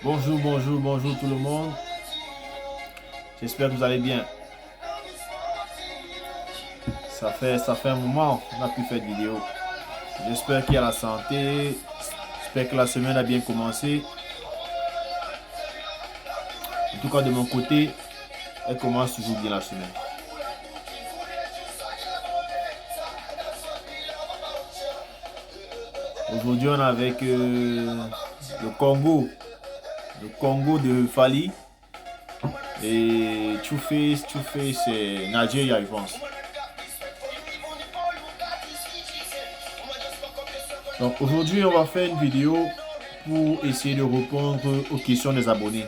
Bonjour, bonjour, bonjour tout le monde. J'espère que vous allez bien. Ça fait un moment qu'on a pu faire de vidéo. J'espère qu'il y a la santé. J'espère que la semaine a bien commencé. En tout cas, de mon côté, elle commence toujours bien la semaine. Aujourd'hui, on est avec le Congo. Le Congo de Fali. Et Two-Face, c'est Nigeria, je pense. Donc aujourd'hui, on va faire une vidéo pour essayer de répondre aux questions des abonnés.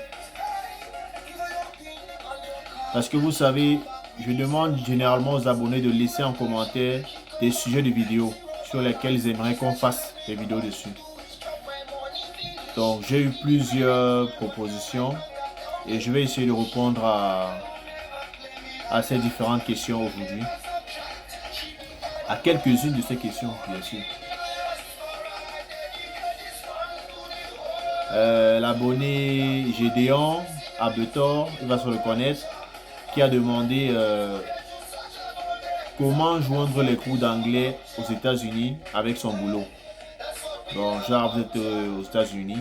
Parce que vous savez, je demande généralement aux abonnés de laisser en commentaire des sujets de vidéos sur lesquels ils aimeraient qu'on fasse des vidéos dessus. Donc j'ai eu plusieurs propositions et je vais essayer de répondre à ces différentes questions aujourd'hui. À quelques-unes de ces questions, bien sûr. L'abonné Gédéon Abetor, il va se reconnaître, qui a demandé comment joindre les cours d'anglais aux États-Unis avec son boulot. Donc, genre, vous êtes aux États-Unis,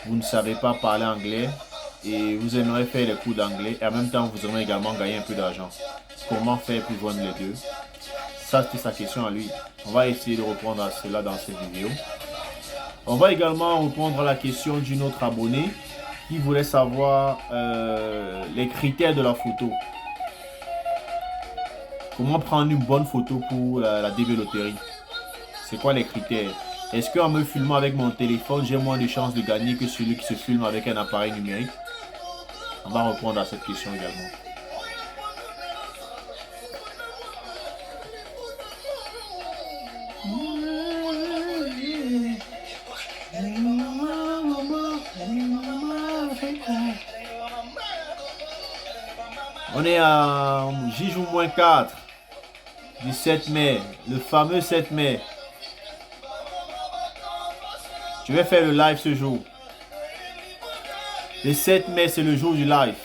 vous ne savez pas parler anglais et vous aimeriez faire les cours d'anglais et en même temps, vous aimeriez également gagner un peu d'argent. Comment faire pour joindre les deux? Ça, c'était sa question à lui. On va essayer de répondre à cela dans cette vidéo. On va également répondre à la question d'une autre abonnée qui voulait savoir les critères de la photo. Comment prendre une bonne photo pour la DB Loterie? C'est quoi les critères? Est-ce qu'en me filmant avec mon téléphone, j'ai moins de chances de gagner que celui qui se filme avec un appareil numérique? On va répondre à cette question également. On est à J-4 du 7 mai, le fameux 7 mai. Je vais faire le live ce jour. Le 7 mai, c'est le jour du live.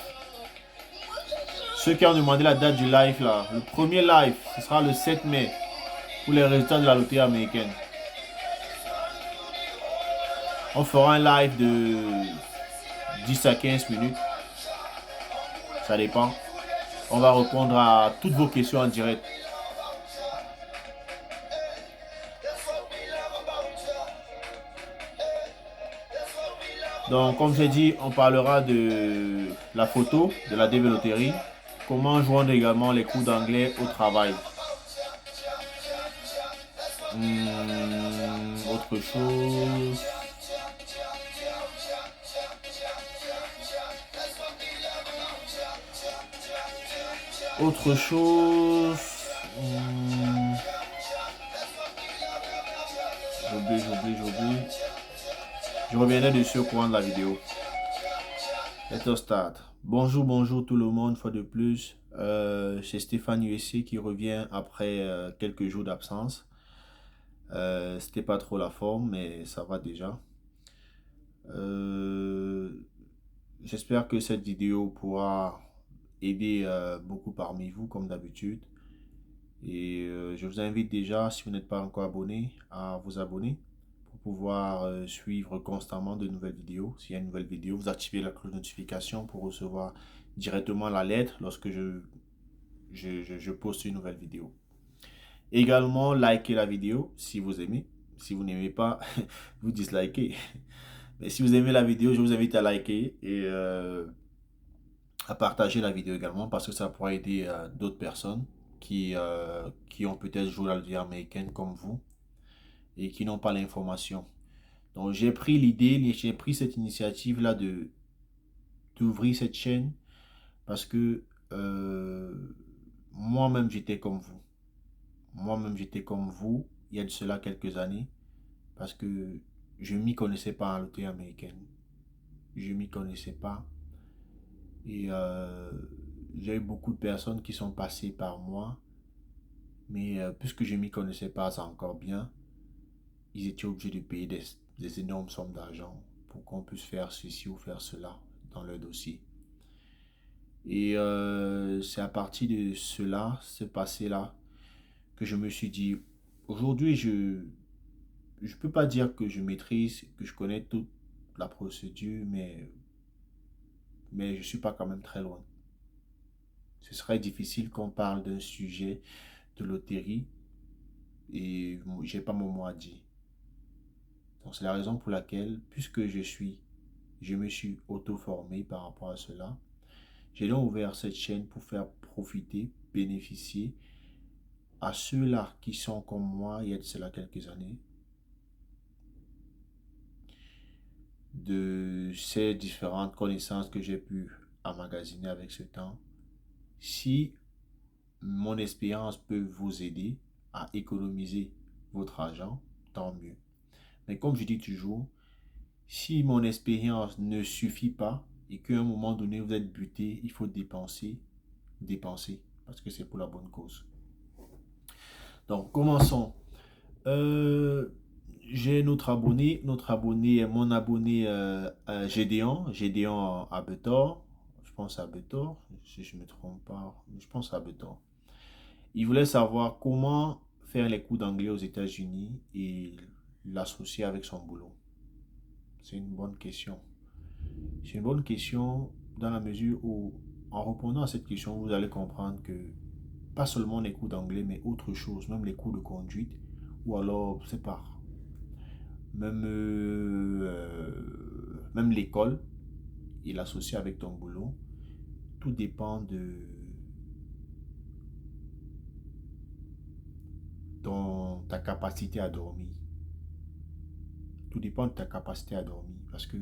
Ceux qui ont demandé la date du live là, le premier live, ce sera le 7 mai pour les résultats de la loterie américaine. On fera un live de 10 à 15 minutes. Ça dépend. On va répondre à toutes vos questions en direct. Donc, comme j'ai dit, on parlera de la photo, de la DB Loterie, comment joindre également les cours d'anglais au travail. Autre chose. Autre chose. J'oublie. Je reviendrai dessus au courant de la vidéo. Let's start. Bonjour tout le monde, une fois de plus. C'est Stéphane USC qui revient après quelques jours d'absence. C'était pas trop la forme, mais ça va déjà. J'espère que cette vidéo pourra aider beaucoup parmi vous, comme d'habitude. Et je vous invite déjà, si vous n'êtes pas encore abonné, à vous abonner pour pouvoir suivre constamment de nouvelles vidéos. S'il y a une nouvelle vidéo, vous activez la cloche de notification pour recevoir directement la lettre lorsque je poste une nouvelle vidéo. Également, likez la vidéo si vous aimez. Si vous n'aimez pas, vous dislikez. Mais si vous aimez la vidéo, je vous invite à liker et à partager la vidéo également parce que ça pourra aider d'autres personnes qui ont peut-être joué la loterie américaine comme vous et qui n'ont pas l'information. Donc j'ai pris l'idée, j'ai pris cette initiative-là d'ouvrir cette chaîne parce que moi-même j'étais comme vous. Moi-même j'étais comme vous il y a de cela quelques années parce que je ne m'y connaissais pas en loterie américaine. Je ne m'y connaissais pas. Et j'ai eu beaucoup de personnes qui sont passées par moi. Mais puisque je ne m'y connaissais pas encore bien, ils étaient obligés de payer des énormes sommes d'argent. pour qu'on puisse faire ceci ou faire cela dans leur dossier. Et c'est à partir de cela, ce passé-là, que je me suis dit, aujourd'hui, je peux pas dire que je maîtrise, que je connais toute la procédure, mais je suis pas quand même très loin. Ce serait difficile qu'on parle d'un sujet de loterie et j'ai pas mon mot à dire. Donc c'est la raison pour laquelle, puisque je me suis auto-formé par rapport à cela, j'ai donc ouvert cette chaîne pour faire profiter, bénéficier à ceux-là qui sont comme moi il y a de cela quelques années, de ces différentes connaissances que j'ai pu emmagasiner avec ce temps. Si mon expérience peut vous aider à économiser votre argent, tant mieux. Mais comme je dis toujours, si mon expérience ne suffit pas et qu'à un moment donné vous êtes buté, il faut dépenser, parce que c'est pour la bonne cause. Donc commençons. Euh, j'ai notre abonné est mon abonné Gédéon à Betor, je pense à Betor, si je ne me trompe pas, je pense à Betor. Il voulait savoir comment faire les cours d'anglais aux États-Unis et l'associer avec son boulot. C'est une bonne question. C'est une bonne question dans la mesure où, en répondant à cette question, vous allez comprendre que pas seulement les cours d'anglais, mais autre chose, même les cours de conduite, ou alors, je sais pas, même l'école, et l'associer avec ton boulot, tout dépend de ta capacité à dormir. Tout dépend de ta capacité à dormir. Parce que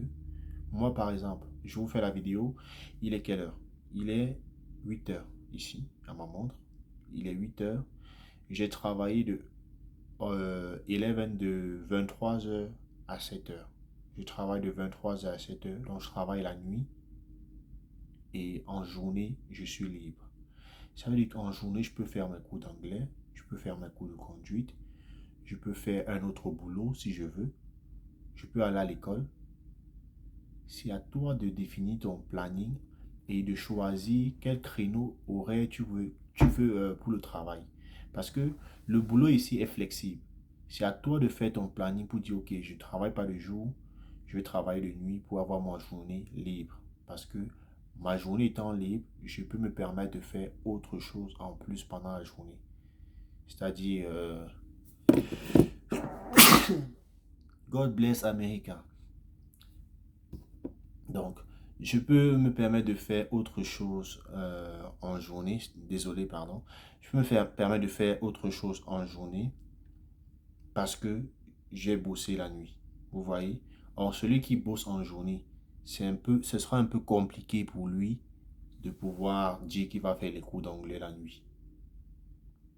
moi, par exemple, je vous fais la vidéo. Il est quelle heure? Il est 8 heures ici, à ma montre. Il est 8 heures. J'ai travaillé de 23 heures à 7 heures. Je travaille de 23 heures à 7 heures. Donc, je travaille la nuit. Et en journée, je suis libre. Ça veut dire qu'en journée, je peux faire mes cours d'anglais. Je peux faire mes cours de conduite. Je peux faire un autre boulot si je veux. Je peux aller à l'école. C'est à toi de définir ton planning et de choisir quel créneau horaire tu veux pour le travail. Parce que le boulot ici est flexible. C'est à toi de faire ton planning pour dire, ok, je ne travaille pas de jour, je vais travailler de nuit pour avoir ma journée libre. Parce que ma journée étant libre, je peux me permettre de faire autre chose en plus pendant la journée. C'est-à-dire, God bless America. Donc, je peux me permettre de faire autre chose en journée. Désolé, pardon. Je peux permettre de faire autre chose en journée parce que j'ai bossé la nuit. Vous voyez? Or, celui qui bosse en journée, ce sera un peu compliqué pour lui de pouvoir dire qu'il va faire les cours d'anglais la nuit.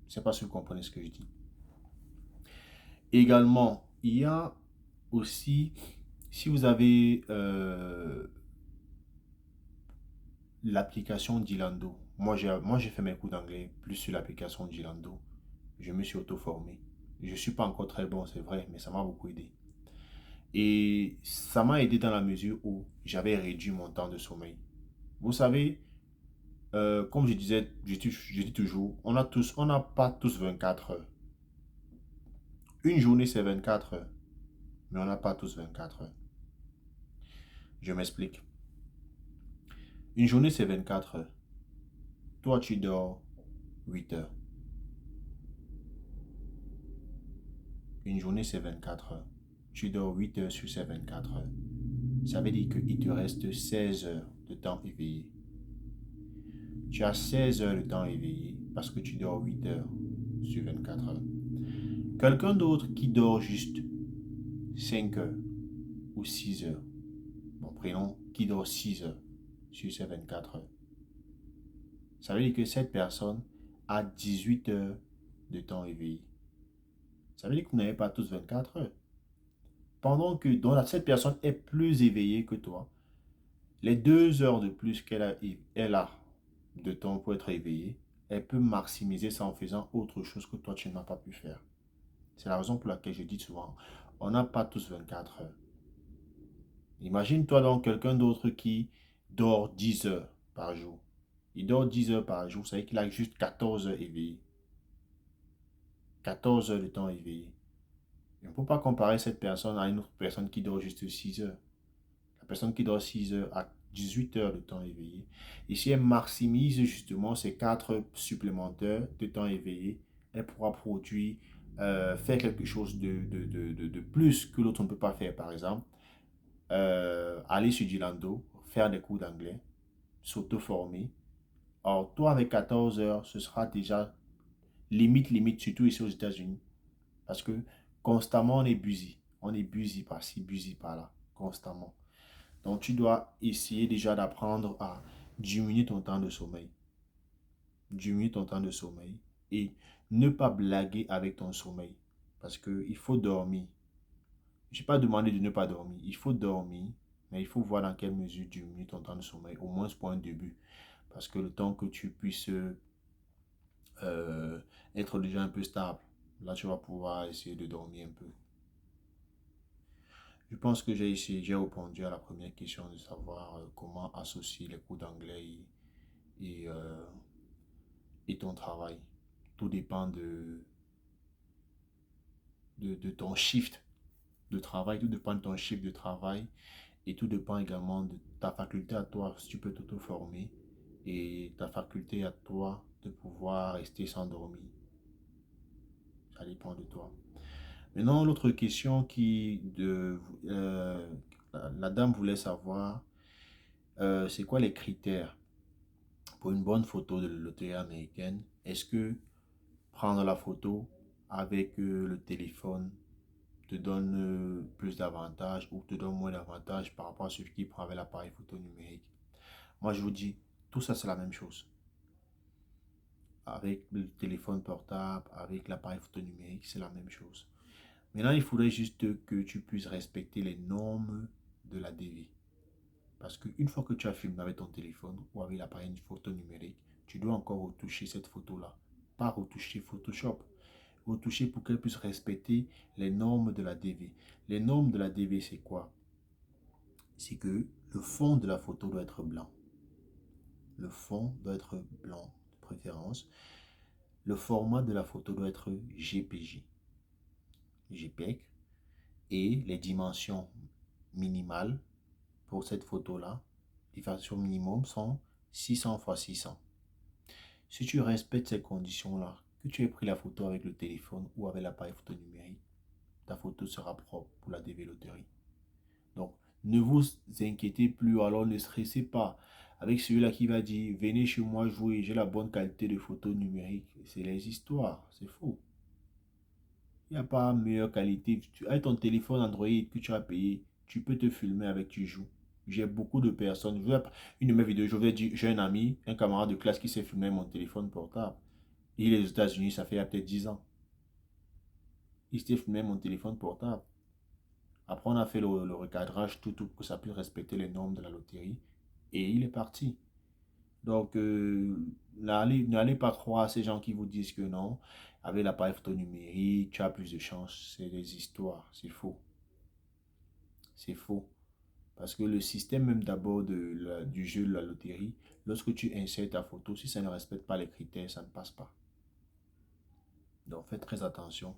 Je ne sais pas si vous comprenez ce que je dis. Également, il y a aussi, si vous avez l'application Dilando. Moi, j'ai fait mes cours d'anglais plus sur l'application Dilando. Je me suis auto-formé. Je ne suis pas encore très bon, c'est vrai, mais ça m'a beaucoup aidé. Et ça m'a aidé dans la mesure où j'avais réduit mon temps de sommeil. Vous savez, comme je dis toujours, on n'a pas tous 24 heures. Une journée, c'est 24 heures, mais on n'a pas tous 24 heures. Je m'explique. Une journée, c'est 24 heures. Toi, tu dors 8 heures. Une journée, c'est 24 heures. Tu dors 8 heures sur ces 24 heures. Ça veut dire qu'il te reste 16 heures de temps éveillé. Tu as 16 heures de temps éveillé parce que tu dors 8 heures sur 24 heures. Quelqu'un d'autre qui dort juste 5 heures ou 6 heures. Bon, prenons qui dort 6 heures sur ces 24 heures. Ça veut dire que cette personne a 18 heures de temps éveillé. Ça veut dire que vous n'avez pas tous 24 heures. Pendant que cette personne est plus éveillée que toi, les 2 heures de plus elle a de temps pour être éveillée, elle peut maximiser ça en faisant autre chose que toi, tu n'as pas pu faire. C'est la raison pour laquelle je dis souvent, on n'a pas tous 24 heures. Imagine-toi donc quelqu'un d'autre qui dort 10 heures par jour. Il dort 10 heures par jour, ça veut dire qu'il a juste 14 heures éveillé. 14 heures de temps éveillé. On ne peut pas comparer cette personne à une autre personne qui dort juste 6 heures. La personne qui dort 6 heures a 18 heures de temps éveillé. Et si elle maximise justement ces 4 heures supplémentaires de temps éveillé, elle pourra produire, faire quelque chose de plus que l'autre ne peut pas faire. Par exemple, aller sur Dilando, faire des cours d'anglais, s'auto-former. Or, toi, avec 14 heures, ce sera déjà limite, surtout ici aux États-Unis. Parce que constamment, on est busy. On est busy par-ci, busy par-là, constamment. Donc, tu dois essayer déjà d'apprendre à diminuer ton temps de sommeil. Diminuer ton temps de sommeil et ne pas blaguer avec ton sommeil. Parce qu'il faut dormir. Je n'ai pas demandé de ne pas dormir. Il faut dormir, mais il faut voir dans quelle mesure diminuer ton temps de sommeil, au moins pour un début. Parce que le temps que tu puisses être déjà un peu stable, là, tu vas pouvoir essayer de dormir un peu. Je pense que j'ai répondu à la première question de savoir comment associer les cours d'anglais et, euh, et ton travail. Tout dépend de ton shift de travail, tout dépend de ton shift de travail et tout dépend également de ta faculté à toi, si tu peux t'auto-former et ta faculté à toi de pouvoir rester sans dormir. Ça dépend de toi. Maintenant, l'autre question la dame voulait savoir, c'est quoi les critères pour une bonne photo de la loterie américaine? Est-ce que prendre la photo avec le téléphone te donne plus d'avantages ou te donne moins d'avantages par rapport à celui qui prend avec l'appareil photo numérique? Moi, je vous dis, tout ça, c'est la même chose. Avec le téléphone portable, avec l'appareil photo numérique, c'est la même chose. Maintenant, il faudrait juste que tu puisses respecter les normes de la DV. Parce qu'une fois que tu as filmé avec ton téléphone ou avec l'appareil photo numérique, tu dois encore retoucher cette photo-là. Pas retoucher Photoshop. Retoucher pour qu'elle puisse respecter les normes de la DV. Les normes de la DV, c'est quoi? C'est que le fond de la photo doit être blanc. Le fond doit être blanc, de préférence. Le format de la photo doit être JPG. JPEG. Et les dimensions minimales pour cette photo-là, les dimensions minimum sont 600 x 600. Si tu respectes ces conditions-là, que tu aies pris la photo avec le téléphone ou avec l'appareil photo numérique, ta photo sera propre pour la DV loterie. Donc, ne vous inquiétez plus, alors ne stressez pas avec celui-là qui va dire venez chez moi jouer, j'ai la bonne qualité de photo numérique. C'est les histoires, c'est faux. Il n'y a pas meilleure qualité. Avec ton téléphone Android que tu as payé, tu peux te filmer avec, tu joues. J'ai beaucoup de personnes. Une de mes vidéos, je vais dire, j'ai un ami, un camarade de classe qui s'est filmé avec mon téléphone portable. Il est aux États-Unis, ça fait peut-être 10 ans. Il s'est filmé avec mon téléphone portable. Après, on a fait le recadrage, tout pour que ça puisse respecter les normes de la loterie. Et il est parti. Donc, n'allez pas croire à ces gens qui vous disent que non, avec l'appareil photo numérique, tu as plus de chance. C'est des histoires, c'est faux. C'est faux. Parce que le système même d'abord du jeu de la loterie, lorsque tu insères ta photo, si ça ne respecte pas les critères, ça ne passe pas. Donc, faites très attention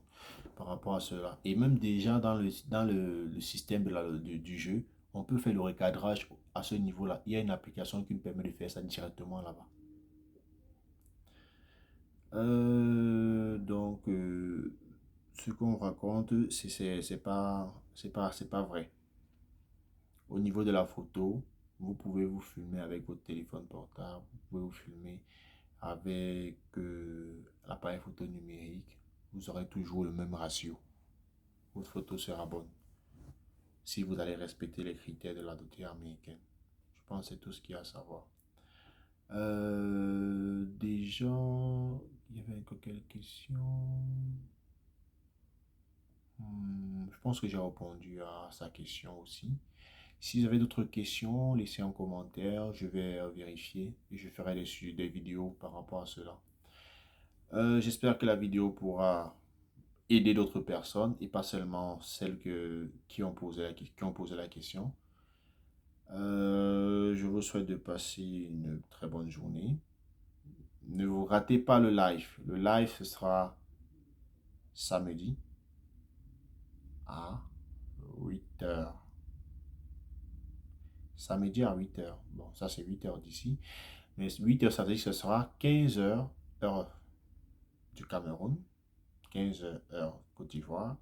par rapport à cela. Et même déjà dans le système du jeu, on peut faire le recadrage à ce niveau-là. Il y a une application qui me permet de faire ça directement là-bas. Donc, ce qu'on raconte, c'est pas vrai. Au niveau de la photo, vous pouvez vous filmer avec votre téléphone portable, vous pouvez vous filmer avec l'appareil photo numérique. Vous aurez toujours le même ratio. Votre photo sera bonne si vous allez respecter les critères de la loterie américaine. Je pense que c'est tout ce qu'il y a à savoir. Déjà, il y avait encore quelques questions. Je pense que j'ai répondu à sa question aussi. Si vous avez d'autres questions, laissez en commentaire. Je vais vérifier et je ferai des vidéos par rapport à cela. J'espère que la vidéo pourra aider d'autres personnes et pas seulement celles qui ont posé la question. Je vous souhaite de passer une très bonne journée. Ne vous ratez pas le live. Le live, ce sera samedi à 8 heures. Samedi à 8 heures. Bon, ça c'est 8 heures d'ici. Mais 8 heures, ça veut dire que ce sera 15 heures, heure du Cameroun, 15 heures, heure Côte d'Ivoire,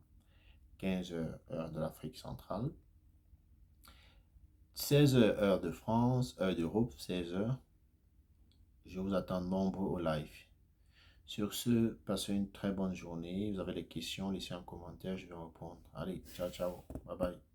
15 heures, heure de l'Afrique centrale, 16 heures, heure de France, heure d'Europe, 16 heures. Je vous attends nombreux au live. Sur ce, passez une très bonne journée. Vous avez des questions, laissez un commentaire, je vais répondre. Allez, ciao, ciao. Bye bye.